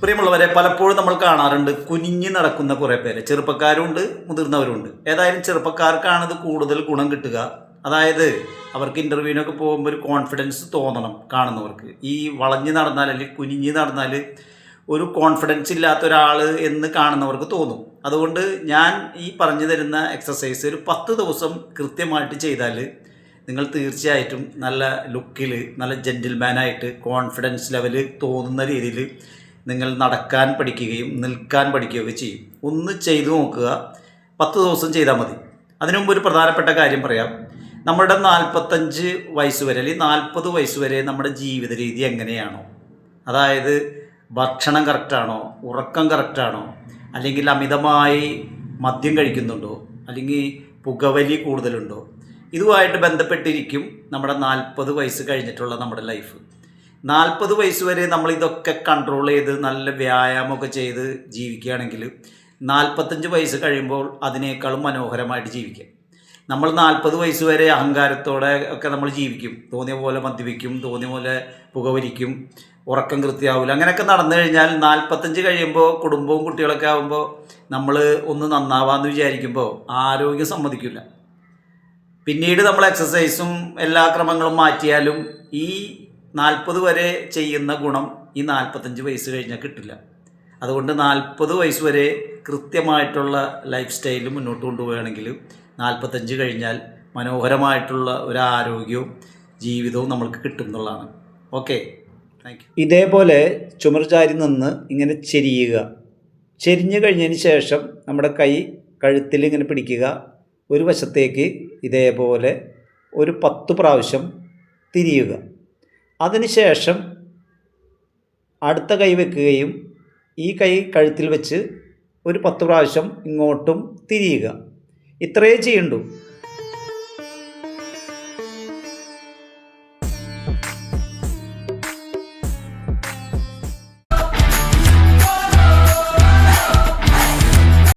പ്രിയമുള്ളവരെ, പലപ്പോഴും നമ്മൾ കാണാറുണ്ട് കുനിഞ്ഞ് നടക്കുന്ന കുറേ പേര്. ചെറുപ്പക്കാരുണ്ട്, മുതിർന്നവരുണ്ട്. ഏതായാലും ചെറുപ്പക്കാർക്കാണ് ഇത് കൂടുതൽ ഗുണം കിട്ടുക. അതായത് അവർക്ക് ഇൻ്റർവ്യൂവിനൊക്കെ പോകുമ്പോൾ ഒരു കോൺഫിഡൻസ് തോന്നണം കാണുന്നവർക്ക്. ഈ വളഞ്ഞ് നടന്നാൽ അല്ലെങ്കിൽ കുനിഞ്ഞ് നടന്നാൽ ഒരു കോൺഫിഡൻസ് ഇല്ലാത്ത ഒരാൾ എന്ന് കാണുന്നവർക്ക് തോന്നും. അതുകൊണ്ട് ഞാൻ ഈ പറഞ്ഞു തരുന്ന എക്സസൈസ് ഒരു 10 ദിവസം കൃത്യമായിട്ട് ചെയ്താൽ നിങ്ങൾ തീർച്ചയായിട്ടും നല്ല ലുക്കിൽ, നല്ല ജെൻറ്റിൽമാനായിട്ട്, കോൺഫിഡൻസ് ലെവൽ തോന്നുന്ന രീതിയിൽ നിങ്ങൾ നടക്കാൻ പഠിക്കുകയും നിൽക്കാൻ പഠിക്കുകയൊക്കെ ചെയ്യും. ഒന്ന് ചെയ്തു നോക്കുക. 10 ദിവസം ചെയ്താൽ മതി. അതിനു മുമ്പ് ഒരു പ്രധാനപ്പെട്ട കാര്യം പറയാം. നമ്മുടെ 45 വയസ്സ് വരെ അല്ലെങ്കിൽ 40 വയസ്സ് വരെ നമ്മുടെ ജീവിത രീതി എങ്ങനെയാണോ, അതായത് ഭക്ഷണം കറക്റ്റാണോ, ഉറക്കം കറക്റ്റാണോ, അല്ലെങ്കിൽ അമിതമായി മദ്യം കഴിക്കുന്നുണ്ടോ, അല്ലെങ്കിൽ പുകവലി കൂടുതലുണ്ടോ, ഇതുമായിട്ട് ബന്ധപ്പെട്ടിരിക്കും നമ്മുടെ 40 വയസ്സ് കഴിഞ്ഞിട്ടുള്ള നമ്മുടെ ലൈഫ്. 40 വയസ്സ് വരെ നമ്മൾ ഇതൊക്കെ കൺട്രോൾ ചെയ്ത് നല്ല വ്യായാമമൊക്കെ ചെയ്ത് ജീവിക്കുകയാണെങ്കിൽ 45 വയസ്സ് കഴിയുമ്പോൾ അതിനേക്കാളും മനോഹരമായിട്ട് ജീവിക്കാം. നമ്മൾ 40 വയസ്സ് വരെ അഹങ്കാരത്തോടെ ഒക്കെ നമ്മൾ ജീവിക്കും. തോന്നിയ പോലെ മദ്യപിക്കും, തോന്നിയ പോലെ പുകവലിക്കും, ഉറക്കം കൃത്യമാവില്ല. അങ്ങനെയൊക്കെ നടന്നു കഴിഞ്ഞാൽ 45 കഴിയുമ്പോൾ കുടുംബവും കുട്ടികളൊക്കെ ആകുമ്പോൾ നമ്മൾ ഒന്ന് നന്നാവാമെന്ന് വിചാരിക്കുമ്പോൾ ആരോഗ്യം സമ്മതിക്കില്ല. പിന്നീട് നമ്മൾ എക്സസൈസും എല്ലാ ക്രമങ്ങളും മാറ്റിയാലും ഈ 40 വരെ ചെയ്യുന്ന ഗുണം ഈ 45 വയസ്സ് കഴിഞ്ഞാൽ കിട്ടില്ല. അതുകൊണ്ട് 40 വയസ്സ് വരെ കൃത്യമായിട്ടുള്ള ലൈഫ് സ്റ്റൈൽ മുന്നോട്ട് കൊണ്ടുപോവുകയാണെങ്കിൽ 45 കഴിഞ്ഞാൽ മനോഹരമായിട്ടുള്ള ഒരു ആരോഗ്യവും ജീവിതവും നമ്മൾക്ക് കിട്ടും എന്നുള്ളതാണ്. Okay, thank you. ഇതേപോലെ ചുമർ ചാരി നിന്ന് ഇങ്ങനെ ചെരിയുക. ചെരിഞ്ഞു കഴിഞ്ഞതിന് ശേഷം നമ്മുടെ കൈ കഴുത്തിൽ ഇങ്ങനെ പിടിക്കുക. ഒരു വശത്തേക്ക് ഇതേപോലെ ഒരു 10 പ്രാവശ്യം തിരിയുക. അതിനുശേഷം അടുത്ത കൈ വെക്കുകയും ഈ കൈ കഴുത്തിൽ വെച്ച് ഒരു 10 പ്രാവശ്യം ഇങ്ങോട്ടും തിരിയുക. ഇത്രയേ ചെയ്യണ്ടൂ.